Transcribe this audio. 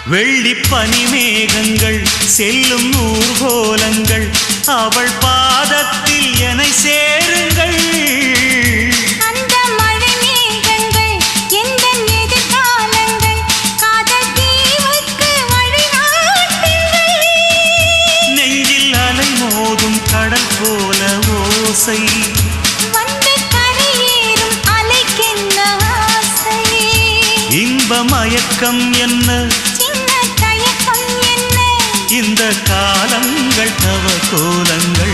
வெள்ளிப் பனிமேகங்கள் செல்லும் ஊர்கோலங்கள் அவள் பாதத்தில் என்னை சேருங்கள். அந்த மழை மேகங்கள் எந்த எதிர்காலங்கள் காதல் தீவுக்கு வழிகாட்டுங்கள். நெஞ்சில் அலை மோதும் கடல் போல ஓசை வந்து கரையேறும் அலைக்கென்ன ஆசை. இன்ப மயக்கம் என்ன சின்ன தயக்கம் என்ன இந்த காலங்கள் தவ கோலங்கள்.